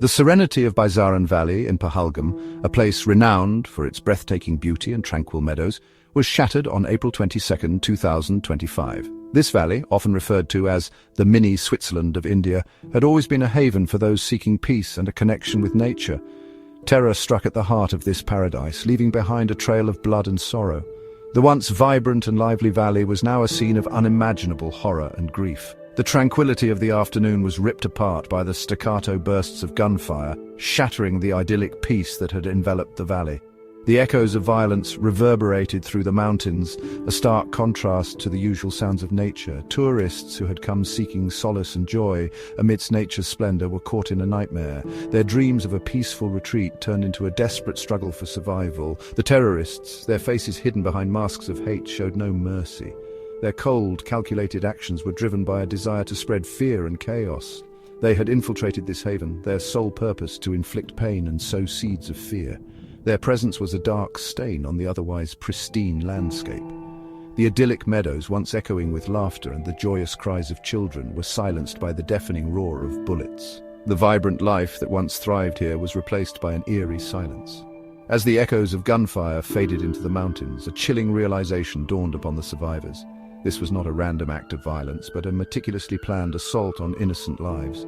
The serenity of Baisaran Valley in Pahalgam, a place renowned for its breathtaking beauty and tranquil meadows, was shattered on April 22, 2025. This valley, often referred to as the mini Switzerland of India, had always been a haven for those seeking peace and a connection with nature. Terror struck at the heart of this paradise, leaving behind a trail of blood and sorrow. The once vibrant and lively valley was now a scene of unimaginable horror and grief. The tranquility of the afternoon was ripped apart by the staccato bursts of gunfire, shattering the idyllic peace that had enveloped the valley. The echoes of violence reverberated through the mountains, a stark contrast to the usual sounds of nature. Tourists who had come seeking solace and joy amidst nature's splendor were caught in a nightmare. Their dreams of a peaceful retreat turned into a desperate struggle for survival. The terrorists, their faces hidden behind masks of hate, showed no mercy. Their cold, calculated actions were driven by a desire to spread fear and chaos. They had infiltrated this haven, their sole purpose to inflict pain and sow seeds of fear. Their presence was a dark stain on the otherwise pristine landscape. The idyllic meadows, once echoing with laughter and the joyous cries of children, were silenced by the deafening roar of bullets. The vibrant life that once thrived here was replaced by an eerie silence. As the echoes of gunfire faded into the mountains, a chilling realization dawned upon the survivors. This was not a random act of violence, but a meticulously planned assault on innocent lives.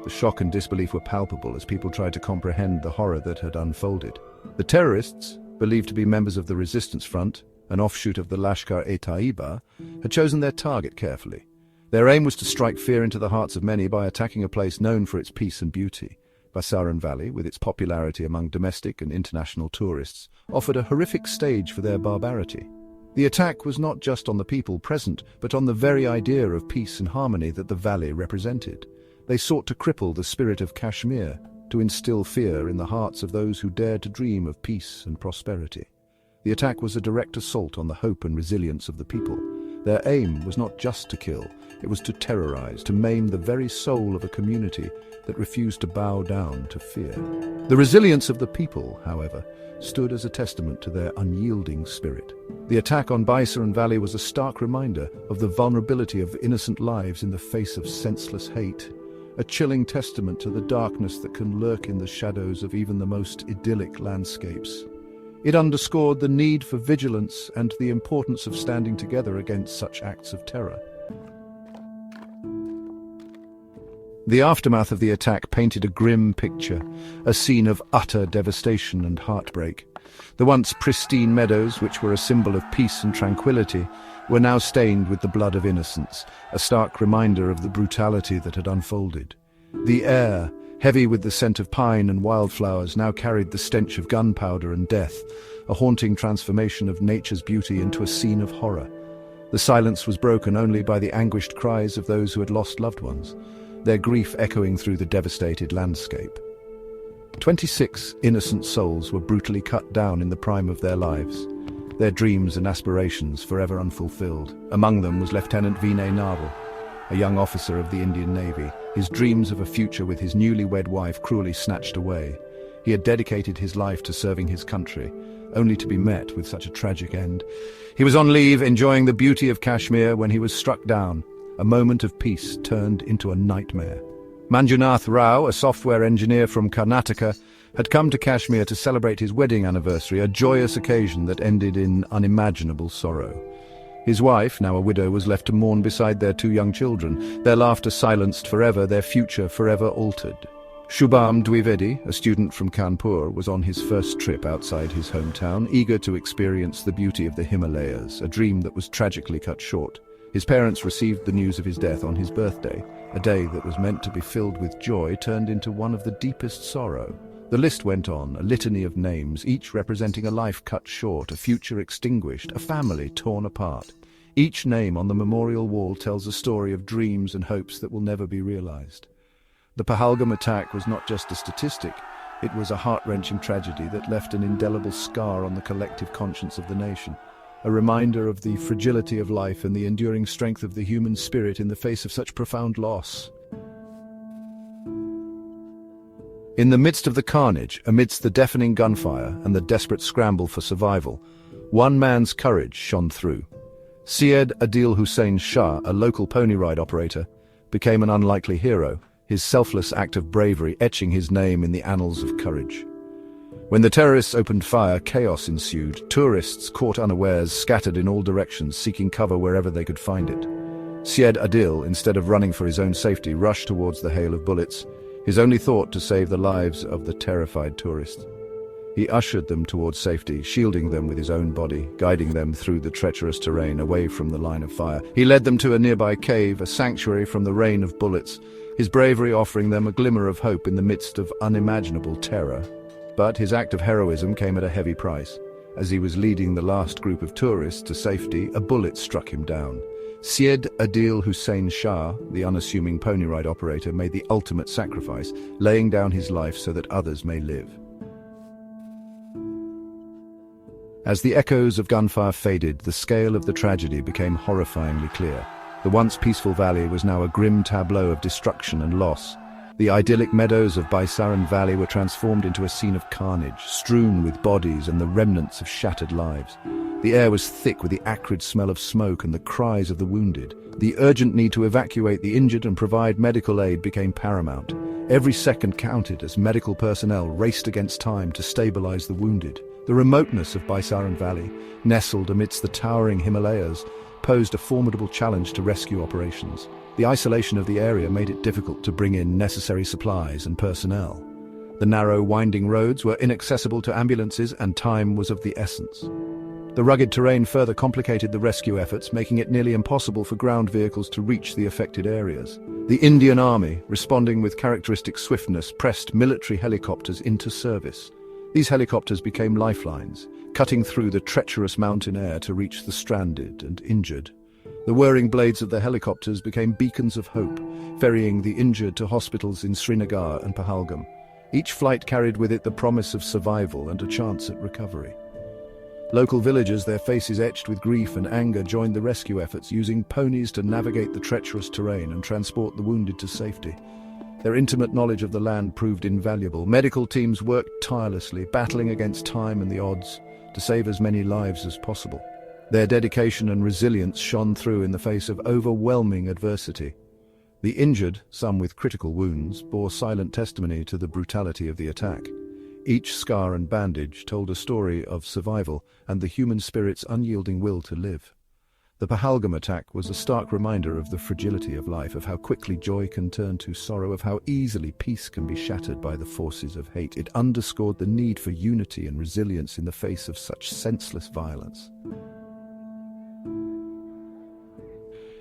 The shock and disbelief were palpable as people tried to comprehend the horror that had unfolded. The terrorists, believed to be members of the Resistance Front, an offshoot of the Lashkar-e-Taiba, had chosen their target carefully. Their aim was to strike fear into the hearts of many by attacking a place known for its peace and beauty. Baisaran Valley, with its popularity among domestic and international tourists, offered a horrific stage for their barbarity. The attack was not just on the people present, but on the very idea of peace and harmony that the valley represented. They sought to cripple the spirit of Kashmir, to instill fear in the hearts of those who dared to dream of peace and prosperity. The attack was a direct assault on the hope and resilience of the people. Their aim was not just to kill, it was to terrorize, to maim the very soul of a community that refused to bow down to fear. The resilience of the people, however, stood as a testament to their unyielding spirit. The attack on Baisaran Valley was a stark reminder of the vulnerability of innocent lives in the face of senseless hate, a chilling testament to the darkness that can lurk in the shadows of even the most idyllic landscapes. It underscored the need for vigilance and the importance of standing together against such acts of terror. The aftermath of the attack painted a grim picture, a scene of utter devastation and heartbreak. The once pristine meadows, which were a symbol of peace and tranquility, were now stained with the blood of innocents, a stark reminder of the brutality that had unfolded. The air, heavy with the scent of pine and wildflowers, now carried the stench of gunpowder and death, a haunting transformation of nature's beauty into a scene of horror. The silence was broken only by the anguished cries of those who had lost loved ones, their grief echoing through the devastated landscape. 26 innocent souls were brutally cut down in the prime of their lives, their dreams and aspirations forever unfulfilled. Among them was Lieutenant Vinay Naval, a young officer of the Indian Navy, his dreams of a future with his newlywed wife cruelly snatched away. He had dedicated his life to serving his country, only to be met with such a tragic end. He was on leave, enjoying the beauty of Kashmir, when he was struck down. A moment of peace turned into a nightmare. Manjunath Rao, a software engineer from Karnataka, had come to Kashmir to celebrate his wedding anniversary, a joyous occasion that ended in unimaginable sorrow. His wife, now a widow, was left to mourn beside their 2 young children, their laughter silenced forever, their future forever altered. Shubham Dwivedi, a student from Kanpur, was on his first trip outside his hometown, eager to experience the beauty of the Himalayas, a dream that was tragically cut short. His parents received the news of his death on his birthday. A day that was meant to be filled with joy turned into one of the deepest sorrow. The list went on, a litany of names, each representing a life cut short, a future extinguished, a family torn apart. Each name on the memorial wall tells a story of dreams and hopes that will never be realized. The Pahalgam attack was not just a statistic, it was a heart-wrenching tragedy that left an indelible scar on the collective conscience of the nation. A reminder of the fragility of life and the enduring strength of the human spirit in the face of such profound loss. In the midst of the carnage, amidst the deafening gunfire and the desperate scramble for survival, one man's courage shone through. Syed Adil Hussain Shah, a local pony ride operator, became an unlikely hero. his selfless act of bravery etching his name in the annals of courage. When the terrorists opened fire, chaos ensued. Tourists, caught unawares, scattered in all directions, seeking cover wherever they could find it. Syed Adil, instead of running for his own safety, rushed towards the hail of bullets, his only thought to save the lives of the terrified tourists. He ushered them towards safety, shielding them with his own body, guiding them through the treacherous terrain away from the line of fire. He led them to a nearby cave, a sanctuary from the rain of bullets, his bravery offering them a glimmer of hope in the midst of unimaginable terror. But his act of heroism came at a heavy price. As he was leading the last group of tourists to safety, a bullet struck him down. Syed Adil Hussain Shah, the unassuming pony ride operator, made the ultimate sacrifice, laying down his life so that others may live. As the echoes of gunfire faded, the scale of the tragedy became horrifyingly clear. The once peaceful valley was now a grim tableau of destruction and loss. The idyllic meadows of Baisaran Valley were transformed into a scene of carnage, strewn with bodies and the remnants of shattered lives. The air was thick with the acrid smell of smoke and the cries of the wounded. The urgent need to evacuate the injured and provide medical aid became paramount. Every second counted as medical personnel raced against time to stabilize the wounded. The remoteness of Baisaran Valley, nestled amidst the towering Himalayas, posed a formidable challenge to rescue operations. The isolation of the area made it difficult to bring in necessary supplies and personnel. The narrow, winding roads were inaccessible to ambulances, and time was of the essence. The rugged terrain further complicated the rescue efforts, making it nearly impossible for ground vehicles to reach the affected areas. The Indian Army, responding with characteristic swiftness, pressed military helicopters into service. These helicopters became lifelines, cutting through the treacherous mountain air to reach the stranded and injured. The whirring blades of the helicopters became beacons of hope, ferrying the injured to hospitals in Srinagar and Pahalgam. Each flight carried with it the promise of survival and a chance at recovery. Local villagers, their faces etched with grief and anger, joined the rescue efforts, using ponies to navigate the treacherous terrain and transport the wounded to safety. Their intimate knowledge of the land proved invaluable. Medical teams worked tirelessly, battling against time and the odds, to save as many lives as possible. Their dedication and resilience shone through in the face of overwhelming adversity. The injured, some with critical wounds, bore silent testimony to the brutality of the attack. Each scar and bandage told a story of survival and the human spirit's unyielding will to live. The Pahalgam attack was a stark reminder of the fragility of life, of how quickly joy can turn to sorrow, of how easily peace can be shattered by the forces of hate. It underscored the need for unity and resilience in the face of such senseless violence.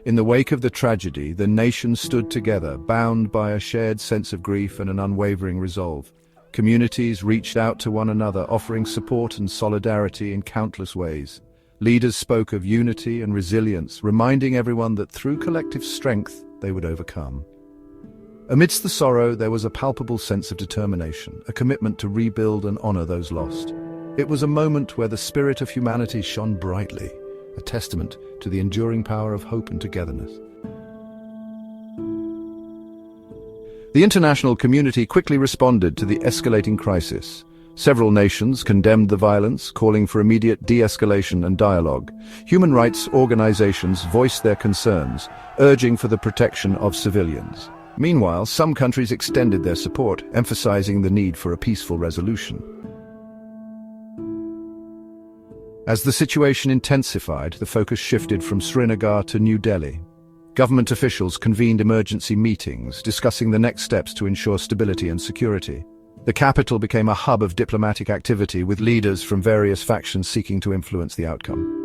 In the wake of the tragedy, the nation stood together, bound by a shared sense of grief and an unwavering resolve. Communities reached out to one another, offering support and solidarity in countless ways. Leaders spoke of unity and resilience, reminding everyone that through collective strength they would overcome. Amidst the sorrow, there was a palpable sense of determination, a commitment to rebuild and honor those lost. It was a moment where the spirit of humanity shone brightly, a testament to the enduring power of hope and togetherness. The international community quickly responded to the escalating crisis. Several nations condemned the violence, calling for immediate de-escalation and dialogue. Human rights organizations voiced their concerns, urging for the protection of civilians. Meanwhile, some countries extended their support, emphasizing the need for a peaceful resolution. As the situation intensified, the focus shifted from Srinagar to New Delhi. Government officials convened emergency meetings, discussing the next steps to ensure stability and security. The capital became a hub of diplomatic activity, with leaders from various factions seeking to influence the outcome.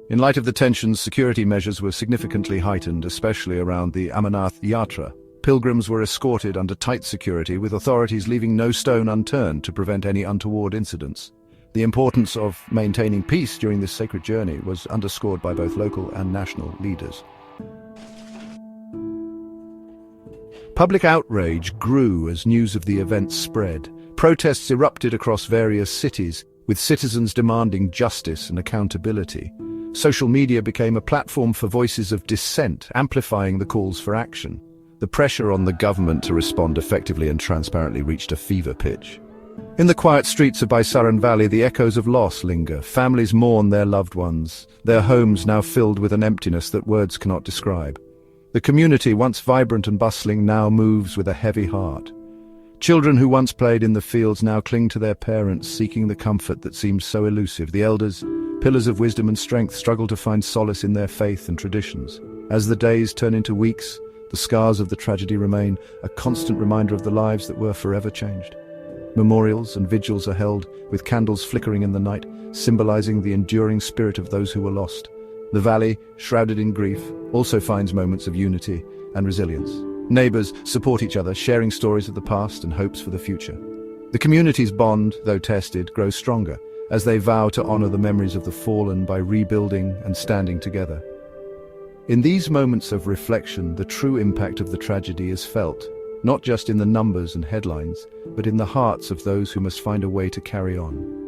In light of the tensions, security measures were significantly heightened, especially around the Amarnath Yatra. Pilgrims were escorted under tight security, with authorities leaving no stone unturned to prevent any untoward incidents. The importance of maintaining peace during this sacred journey was underscored by both local and national leaders. Public outrage grew as news of the event spread. Protests erupted across various cities, with citizens demanding justice and accountability. Social media became a platform for voices of dissent, amplifying the calls for action. The pressure on the government to respond effectively and transparently reached a fever pitch. In the quiet streets of Baisaran Valley, the echoes of loss linger. Families mourn their loved ones, their homes now filled with an emptiness that words cannot describe. The community, once vibrant and bustling, now moves with a heavy heart. Children who once played in the fields now cling to their parents, seeking the comfort that seems so elusive. The elders, pillars of wisdom and strength, struggle to find solace in their faith and traditions. As the days turn into weeks, the scars of the tragedy remain, a constant reminder of the lives that were forever changed. Memorials and vigils are held, with candles flickering in the night, symbolizing the enduring spirit of those who were lost. The valley, shrouded in grief, also finds moments of unity and resilience. Neighbors support each other, sharing stories of the past and hopes for the future. The community's bond, though tested, grows stronger, as they vow to honor the memories of the fallen by rebuilding and standing together. In these moments of reflection, the true impact of the tragedy is felt, not just in the numbers and headlines, but in the hearts of those who must find a way to carry on.